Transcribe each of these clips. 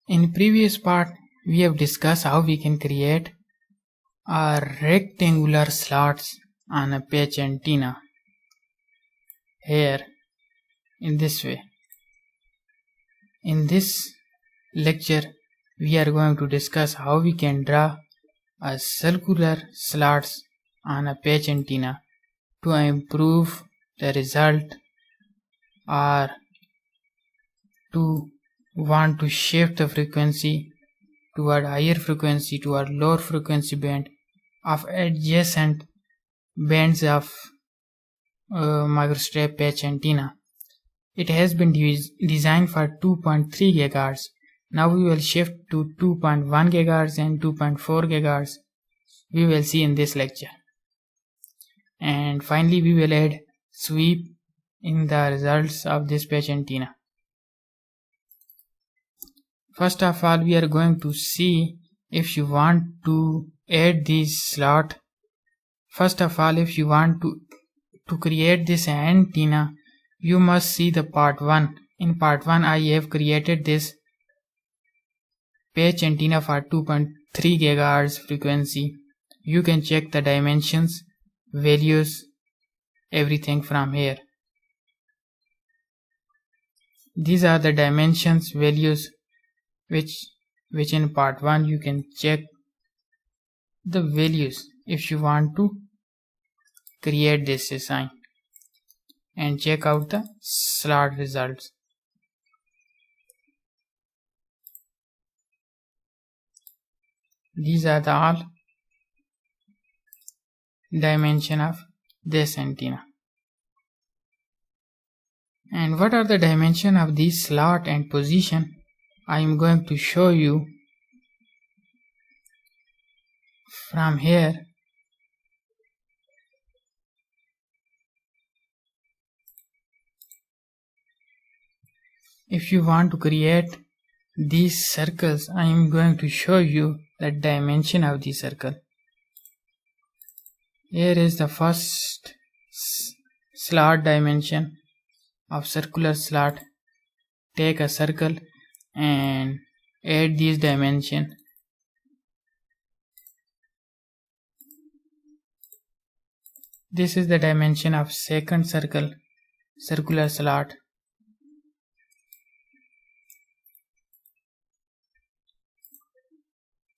In previous part, we have discussed how we can create a rectangular slots on a patch antenna here in this way. In this lecture, we are going to discuss how we can draw a circular slots on a patch antenna to improve the result or to want to shift the frequency toward higher frequency toward lower frequency band of adjacent bands of microstrip patch antenna. It has been designed for 2.3 GHz. Now we will shift to 2.1 GHz and 2.4 GHz. We will see in this lecture. And finally we will add sweep in the results of this patch antenna. First of all, we are going to see if you want to add this slot. First of all, if you want to create this antenna, you must see the part 1. In part 1, I have created this patch antenna for 2.3 GHz frequency. You can check the dimensions, values, everything from here. These are the dimensions, values, which in part 1 you can check the values if you want to create this design and check out the slot results. These are the all dimension of this antenna. And what are the dimension of this slot and position? I am going to show you from here. If you want to create these circles, I am going to show you the dimension of the circle. Here is the first slot dimension of circular slot. Take a circle and add these dimension. This is the dimension of second circular slot.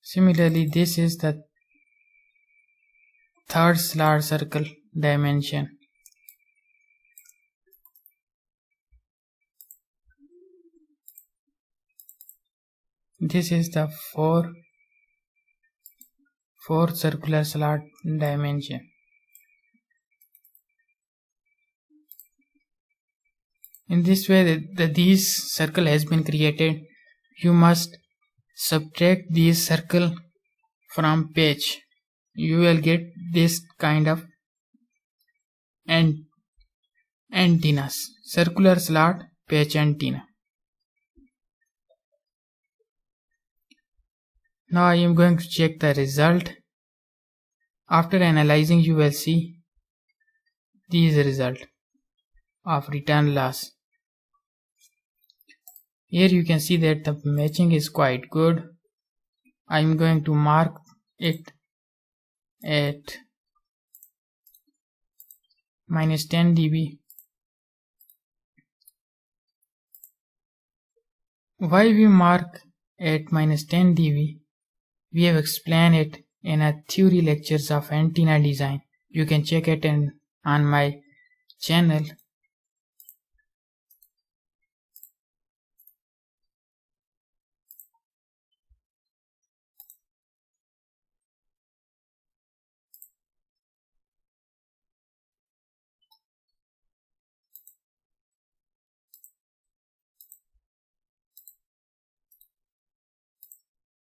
Similarly, this is the third slot circle dimension. This is the fourth circular slot dimension. In this way, this circle has been created. You must subtract this circle from patch. You will get this kind of antennas. Circular slot patch antenna. Now I am going to check the result. After analyzing, you will see these result of return loss. Here you can see that the matching is quite good. I am going to mark it at -10 dB. Why we mark at -10 dB? We have explained it in a theory lectures of antenna design. You can check it on my channel.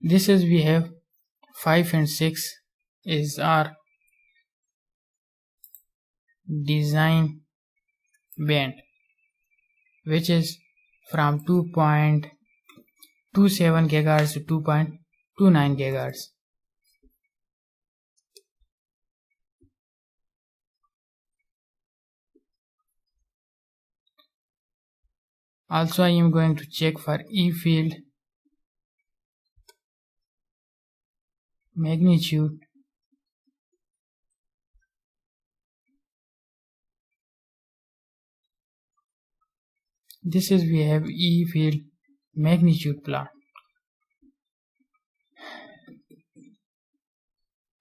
This is we have 5 and 6 is our design band, which is from 2.27 GHz to 2.29 GHz. Also I am going to check for E field magnitude this is we have E field magnitude plot.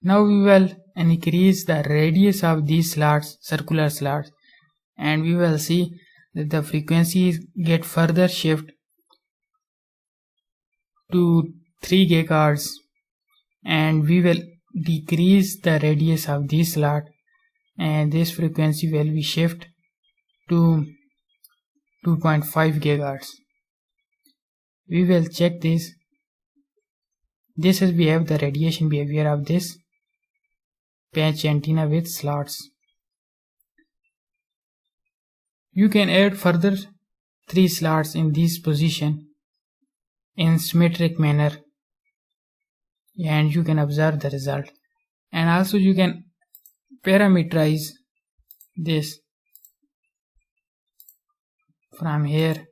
Now we will increase the radius of these slots, circular slots, and we will see that the frequencies get further shift to 3 GHz, and we will decrease the radius of this slot, and this frequency will be shift to 2.5 GHz. We will check this. This is we have the radiation behavior of this patch antenna with slots. You can add further 3 slots in this position in symmetric manner, and you can observe the result. And also you can parameterize this from here.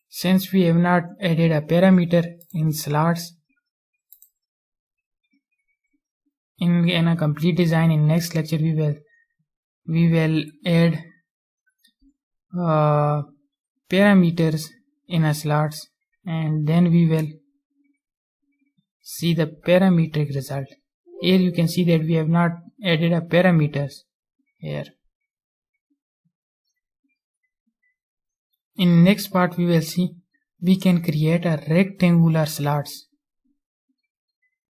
Since we have not added a parameter in slots in a complete design, in next lecture we will add parameters in a slots, and then we will see the parametric result. Here you can see that we have not added a parameters here. In next part we will see we can create a rectangular slots.